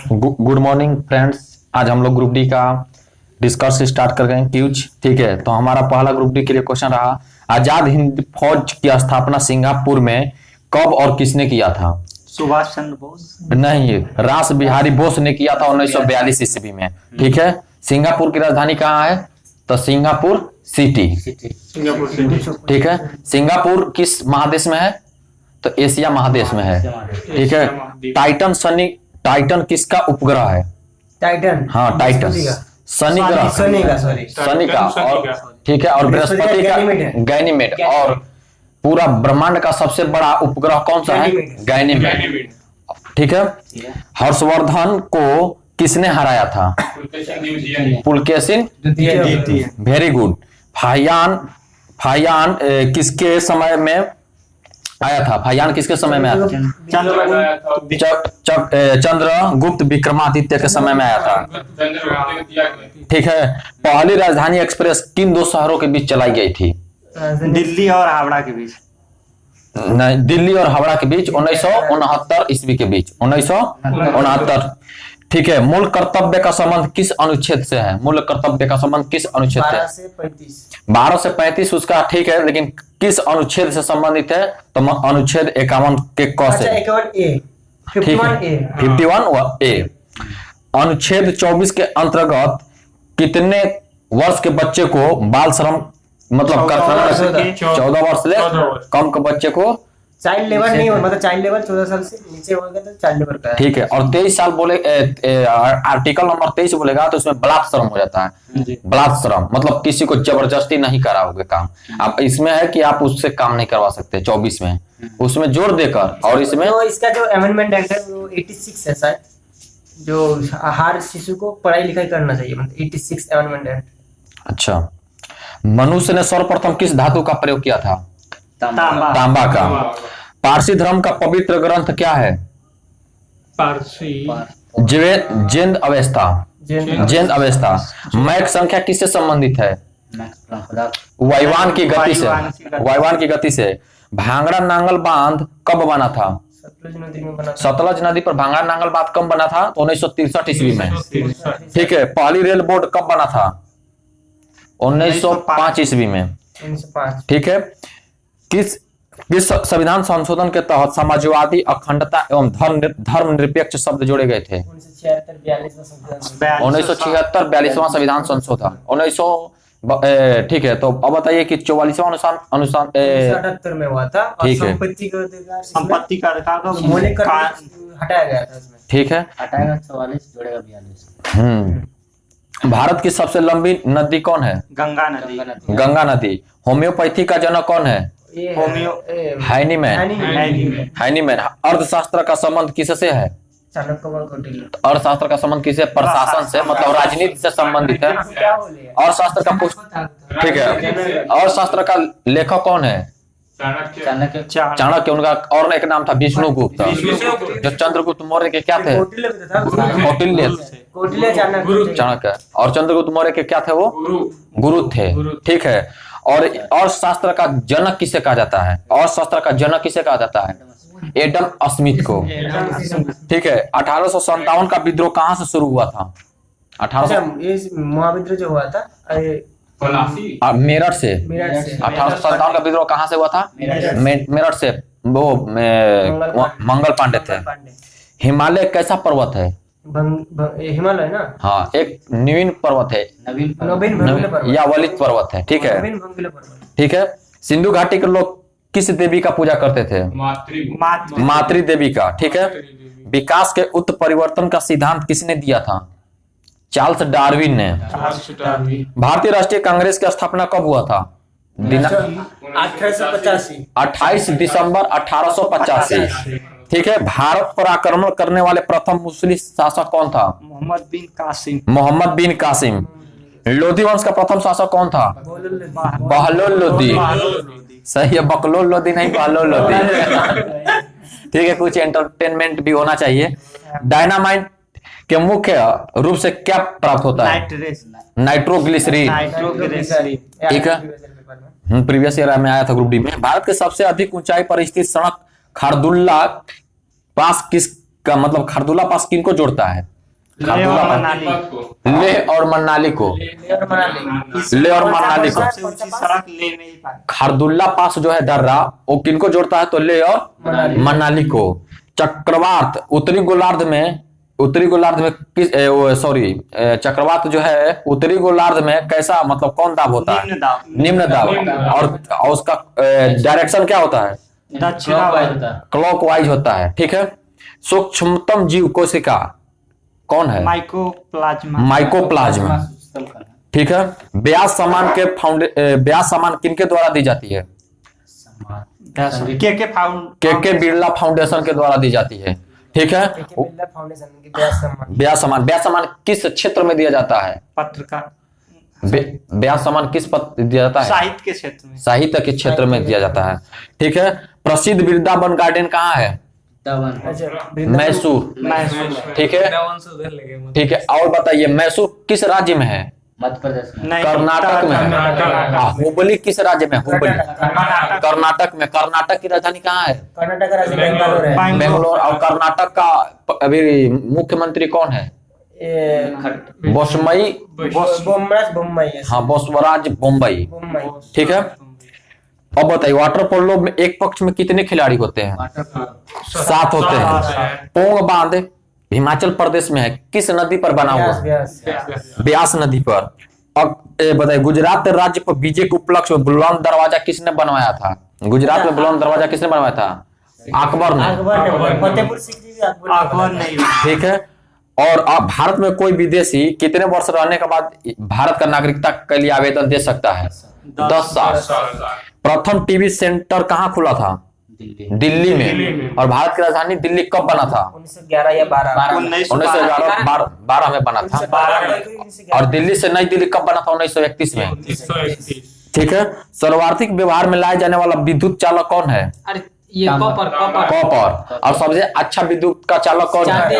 Good morning friends. आज हम लोग ग्रुप डी का डिस्कस स्टार्ट कर गए हैं क्यूज। ठीक है, तो हमारा पहला ग्रुप डी के लिए क्वेश्चन रहा, आजाद हिंद फौज की स्थापना सिंगापुर में कब और किसने किया था? सुभाष चंद्र बोस नहीं, रास बिहारी बोस ने किया था 1942 ईस्वी में। ठीक है, सिंगापुर की राजधानी कहाँ है? तो सिंगापुर सिटी। ठीक है, सिंगापुर किस महादेश में है? तो एशिया महादेश में है। ठीक है, टाइटन किसका उपग्रह है? टाइटन, हाँ टाइटन शनि ग्रह, शनि का। और ठीक है, और बृहस्पति का गैनीमेड। और पूरा ब्रह्मांड का सबसे बड़ा उपग्रह कौन सा है? गैनीमेड। ठीक है, हर्षवर्धन को किसने हराया था? पुलकेशिन। Very good. फाहियान किसके समय में आया था? फाहियान किसके समय में आया था? चंद्रगुप्त विक्रमादित्य के समय में आया था। ठीक है, पहली राजधानी एक्सप्रेस किन दो शहरों के बीच चलाई गई थी? दिल्ली और हावड़ा के बीच। नहीं, दिल्ली और हावड़ा के बीच 1969 ईस्वी के बीच, 1969। ठीक है, मूल कर्तव्य का संबंध किस अनुच्छेद से है? मूल कर्तव्य का संबंध किस अनुच्छेद से? 12 से 35। 12 से 35 उसका ठीक है, लेकिन किस अनुच्छेद से संबंधित है? तो अनुच्छेद 51 के क से। 51 ए। अनुच्छेद 24 के अंतर्गत कितने वर्ष के बच्चे को बाल श्रम मतलब 14 वर्ष से कम के बच्चे को चाइल्ड लेबर नहीं हो, मतलब चाइल्ड लेबर 14 साल से नीचे होगा तो चाइल्ड लेबर का है। ठीक है, और 23 साल बोले आर्टिकल नंबर 23 बोलेगा तो उसमें बलात्श्रम हो जाता है। बलात्श्रम मतलब किसी को जबरदस्ती नहीं कराओगे काम। अब इसमें है कि आप उससे काम नहीं करवा सकते 24 में, उसमें जोर देकर। और इसमें तो इसका जो अमेंडमेंट एक्ट है वो 86 है शायद, जो हर शिशु को पढ़ाई लिखाई करना चाहिए, मतलब 86 अमेंडमेंट एक्ट। अच्छा, मनुष्य ने सर्वप्रथम किस धातु का प्रयोग किया था? तांबा का। पारसी धर्म का पवित्र ग्रंथ क्या है? Zend Avesta. Zend Avesta. Mach संख्या किससे संबंधित है? वायुवान की गति से। वायुवान की गति से। भांगड़ा नांगल बांध कब बना था? सतलज नदी पर भांगड़ा नांगल बांध कब बना था? 1963 ईस्वी में। ठीक है, पहली रेल बोर्ड कब बना था? 1905 ईस्वी में। 1905। ठीक है, किस संविधान संशोधन के तहत समाजवादी, अखंडता एवं धर्मनिरपेक्ष शब्द जोड़े गए थे? 1976-42वां संविधान संशोधन 1900। ठीक है, तो अब बताइए कि 44वां अनुसार 78 में हुआ था। और ठीक है, संपत्ति का हटाया गया था इसमें। ठीक है, हटाएगा 44 जोड़ेगा 42। भारत की सबसे लंबी नदी कौन है? गंगा नदी। गंगा नदी। होम्योपैथी का जनक कौन है? हाइनीमैन। अर्थशास्त्र का संबंध किससे है? अर्थशास्त्र का संबंध किससे? प्रशासन से, मतलब राजनीति से संबंधित है। अर्थशास्त्र का ठीक है, अर्थशास्त्र का लेखक कौन है? चाणक्य। उनका और एक नाम था विष्णुगुप्त, जो चंद्रगुप्त मौर्य के क्या थे? कौटिल्य। चाणक्य। और चंद्रगुप्त मौर्य के क्या थे? वो गुरु थे। ठीक है, और अर्थशास्त्र का जनक किसे कहा जाता है? अर्थशास्त्र का जनक किसे कहा जाता है? एडम स्मिथ को। ठीक है, 1857 का विद्रोह कहाँ से शुरू हुआ था? 1800 महाविद्रोह जो हुआ था मेरठ से। 1857 का विद्रोह कहाँ से हुआ था? मेरठ से। वो मंगल पांडे थे। हिमालय कैसा पर्वत है? हिमालय ना? हाँ, एक नवीन पर्वत है, या वलित पर्वत है। ठीक है, ठीक है। सिंधु घाटी के लोग किस देवी का पूजा करते थे? मातृ देवी का। ठीक है, विकास के उत्परिवर्तन का सिद्धांत किसने दिया था? चार्ल्स डार्विन ने। भारतीय राष्ट्रीय कांग्रेस की स्थापना कब हुआ था? 28 दिसंबर 1885। ठीक है, भारत पर आक्रमण करने वाले प्रथम मुस्लिम शासक कौन था? मोहम्मद बिन कासिम। लोधी वंश का प्रथम शासक कौन था? बहलोल लोधी। सही है, बकलोल लोधी नहीं, बहलोल लोधी। ठीक है, कुछ एंटरटेनमेंट भी होना चाहिए। डायनामाइट के मुख्य रूप से क्या प्राप्त होता है? नाइट्रोग्लिसरीन। ठीक है, प्रीवियस ईयर में आया था ग्रुप डी में। भारत के सबसे अधिक ऊंचाई पर स्थित सड़क खारदुल्ला पास किस का मतलब खारदुल्ला पास किनको जोड़ता है? लेह और मनाली। लेह और मनाली को, लेह और मनाली। लेह और मनाली को। सबसे ऊंची सड़क लेह में ही पाई। खारदुल्ला पास जो है दर्रा, वो किनको जोड़ता है? तो लेह और मनाली को। चक्रवात उत्तरी गोलार्ध में, उत्तरी गोलार्ध में किस सॉरी चक्रवात जो है उत्तरी गोलार्ध में कैसा, मतलब कौन दाब होता है? निम्न दाब। निम्न दाब। और उसका डायरेक्शन क्या होता है? दक्षिणावर्त। क्लॉकवाइज होता है। ठीक है। सूक्ष्मतम जीव कोशिका कौन है? माइकोप्लाज्मा। माइकोप्लाज्मा। ठीक है। ब्यास सामान के ब्यास सामान किनके द्वारा दी जाती है? के बिरला फाउंडेशन के द्वारा दी जाती है। ठीक है। बिरला फाउंडेशन की ब्यास सम्मान। ब्यास सामान, ब्यास सामान किस क्षेत्र में दिया जाता है? पत्रकार। ब्यास सामान किस पद दिया जाता है? साहित्य के क्षेत्र में। साहित्य के क्षेत्र में दिया जाता है। ठीक है। प्रसिद्ध वृंदावन गार्डन कहाँ है? मैसूर। मैसूर। ठीक है। ठीक है। और बताइए मैसूर किस राज्य में है? मध्य प्रदेश में। कर्नाटक में है। हुबली किस राज्य में? हुबली कर्नाटक में। कर्नाटक की राजधानी कहाँ है? कर्नाटक का राज्य बेंगलोर है। बेंगलोर। और कर्नाटक का अभी मुख्यमंत्री कौन है? बोसमई। बम्बई है। हाँ, बोसवराज बोम्बई। ठीक है। अब बताइए वाटर पोलो में एक पक्ष में कितने खिलाड़ी होते हैं? 7 होते हैं। पोंग बांध हिमाचल प्रदेश में है, किस नदी पर बना हुआ? ब्यास नदी पर। अब बताइए गुजरात राज्य पर विजय के उपलक्ष्य में बुलंद दरवाजा किसने बनवाया था? गुजरात में बुलंद दरवाजा किसने बनवाया था? अकबर ने। फतेहपुर सीकरी भी अकबर नहीं। ठीक है। और अब भारत में कोई विदेशी कितने वर्ष रहने के बाद भारत का नागरिकता के लिए आवेदन दे सकता है? 10 साल। प्रथम टीवी सेंटर कहाँ खुला था? दिल्ली में। और भारत की राजधानी दिल्ली कब बना था? 1911 या 12। 1912 में बना था। और दिल्ली से नई दिल्ली कब बना था? 1931 में। ठीक है। सर्वाधिक व्यवहार में लाए जाने वाला विद्युत चालक कौन है? ये कॉपर। कॉपर। और सबसे अच्छा विद्युत का चालक कौन है?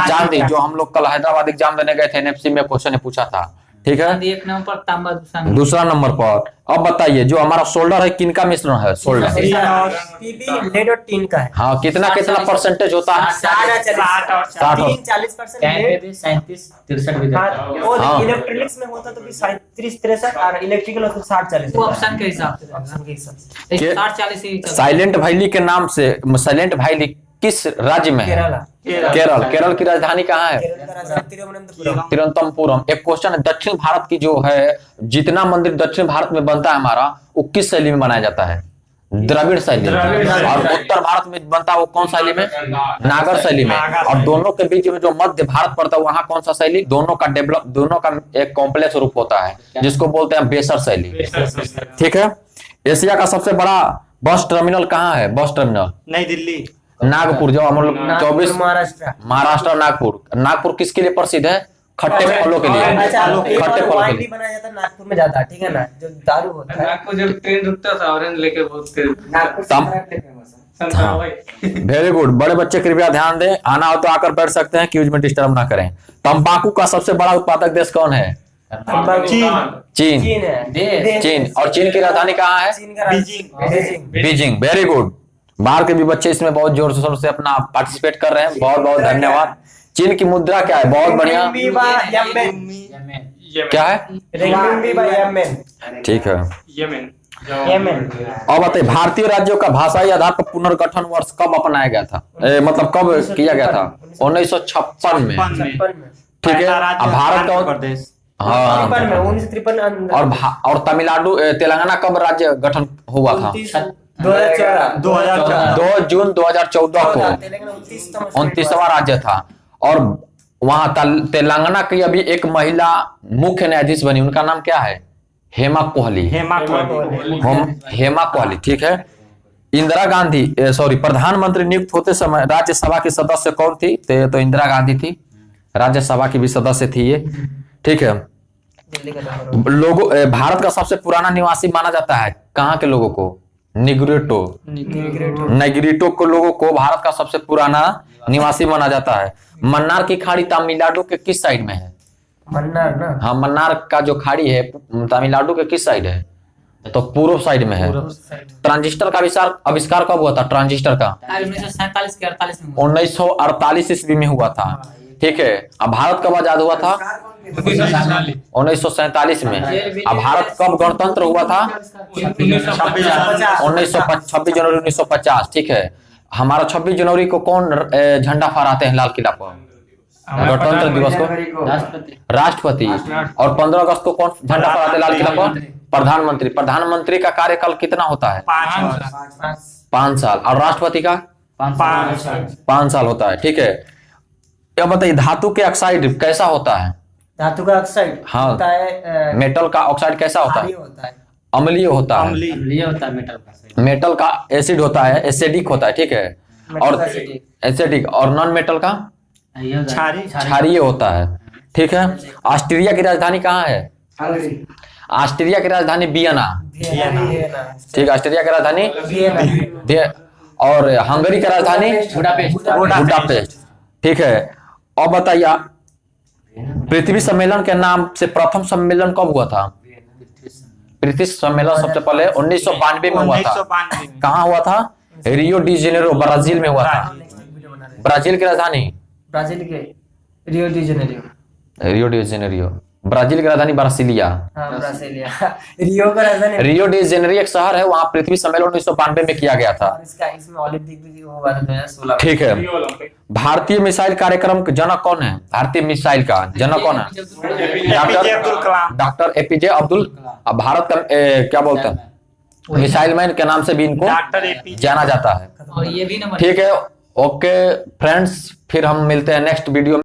चांदी, जो हम लोग कल हैदराबाद एग्जाम देने गए थे, एनएफसी में क्वेश्चन ने पूछा था। ठीक है। एक नंबर पर, तांबा दूसरा नंबर पर। अब बताइए जो हमारा शोल्डर है किनका मिश्रण है? शोल्डर पीबी लेड और टीन का है। हाँ, कितना परसेंटेज होता है? 60 और 40%। 37-63 हाँ। इलेक्ट्रॉनिक्स में होता तो भी 37-63 और इलेक्ट्रिकल होता 60-40। वो ऑप्शन के हिसाब से, ऑप्शन के हिसाब से। 60-40 ही चलता है। साइलेंट वैली के नाम से, साइलेंट वैली किस राज्य में है? केरल। केरल की राजधानी कहाँ है? केरल का राजधानी तिरुवनंतपुरम। तिरुवनंतपुरम। एक क्वेश्चन है, दक्षिण भारत की जो है जितना मंदिर दक्षिण भारत में बनता है हमारा, वो किस शैली में बनाया जाता है? द्रविड़ शैली में। और उत्तर भारत में बनता है वो कौन शैली में? नागर शैली में। और दोनों के बीच में जो मध्य भारत पड़ता है वहाँ कौन सा शैली? दोनों का एक कॉम्प्लेक्स रूप होता है जिसको बोलते हैं बेसर शैली। ठीक है। एशिया का सबसे बड़ा बस टर्मिनल कहाँ है? बस टर्मिनल नई दिल्ली। नागपुर। जो हम लोग 24 महाराष्ट्र नागपुर किसके लिए प्रसिद्ध है? खट्टे फलों के लिए। खट्टे फलों के लिए बनाया जाता है नागपुर में जाता है। ठीक है ना, जो दारू होता है। नागपुर जब ट्रेन रुकता था ऑरेंज लेके बहुत वेरी गुड। बड़े बच्चे कृपया ध्यान दें, आना हो तो आकर बैठ सकते हैं, क्यूज में डिस्टर्ब ना करें। तंबाकू का सबसे बड़ा उत्पादक देश कौन है? चीन। चीन। और चीन की राजधानी कहाँ है? बीजिंग। Very good. बाहर के भी बच्चे इसमें बहुत जोर शोर से अपना पार्टिसिपेट कर रहे हैं, बहुत बहुत धन्यवाद। चीन की मुद्रा क्या है? बहुत बढ़िया। क्या है? ठीक है। अब बताइए भारतीय राज्यों का भाषाई आधार पर पुनर्गठन वर्ष कब अपनाया गया था? मतलब कब किया गया था? 1956 में। ठीक है। अब भारत का प्रदेश। हाँ। 1953 और तमिलनाडु तेलंगाना कब राज्य गठन हुआ था? 2 जून 2014 को 29वां राज्य था। और वहां तेलंगाना की अभी एक महिला मुख्य न्यायाधीश बनी, उनका नाम क्या है? हेमा कोहली। हेमा कोहली। ठीक है। इंदिरा गांधी प्रधानमंत्री नियुक्त होते समय राज्यसभा की सदस्य कौन थी? तो इंदिरा गांधी थी, राज्यसभा की भी सदस्य थी ये। ठीक है। लोगों भारत का सबसे पुराना निवासी माना जाता है कहाँ के लोगों को? निग्रिटो को लोगों को भारत का सबसे पुराना निवासी माना जाता है। मन्नार की खाड़ी तमिलनाडु के किस साइड में है? मन्नार ना। हाँ, मन्नार का जो खाड़ी है तमिलनाडु के किस साइड है? तो पूर्व साइड में है। ट्रांजिस्टर का आविष्कार कब हुआ था? ट्रांजिस्टर का 1947 के 48 में 1948 ईस्वी में हुआ था। ठीक है। अब भारत कब आजाद हुआ था? 1947 में। अब भारत कब गणतंत्र हुआ था? 26 जनवरी 1950। ठीक है। हमारा 26 जनवरी को कौन झंडा फहराते हैं लाल किला पर? गणतंत्र दिवस को राष्ट्रपति। और 15 अगस्त को कौन झंडा फहराते हैं लाल किला पर? प्रधानमंत्री। प्रधानमंत्री का कार्यकाल कितना होता है? 5 साल। और राष्ट्रपति का 5 साल होता है। ठीक है। अब बताइए धातु के ऑक्साइड कैसा होता है? धातु का ऑक्साइड हाँ। होता है मेटल का ऑक्साइड कैसा होता क्षारीय है? होता है। अम्लीय होता है। ये होता है मेटल का। मेटल का एसिड होता है, एसिडिक होता है। ठीक है। मेटल और का acidic। एसिडिक। और नॉन मेटल का ये होता है क्षारीय होता है। ठीक है। ऑस्ट्रिया की राजधानी कहाँ है? ऑस्ट्रिया की राजधानी वियना। वियना। ठीक है। ऑस्ट्रिया की राजधानी वियना। और हंगरी की राजधानी बुडापेस्ट। ठीक है। अब बताइए पृथ्वी सम्मेलन के नाम से प्रथम सम्मेलन कब हुआ था? पृथ्वी सम्मेलन सबसे पहले 1992 में हुआ था। 1992 में। कहाँ हुआ था? रियो डी जेनेरो, ब्राजील में हुआ था। ब्राजील की राजधानी ब्राजील के Rio de Janeiro. Rio de Janeiro. Brazil की राजधानी ब्रासिलिया। हाँ ब्राजीलिया। रियो का राजधानी। रियो डी जेनेरियो एक शहर है, वहां पृथ्वी सम्मेलन 1992 में किया गया था। और इसमें ओलंपिक भी हुआ था 2016 में। ठीक है। भारतीय मिसाइल कार्यक्रम के जनक कौन है? भारतीय मिसाइल का जनक कौन है? APJ Abdul Kalam. Doctor APJ Abdul. अब भारत का क्या बोलते हैं मिसाइल मैन के नाम से भी इनको डॉक्टर एपीजे जाना जाता है। और ये भी नंबर ठीक है। ओके फ्रेंड्स, फिर हम मिलते हैं नेक्स्ट वीडियो में।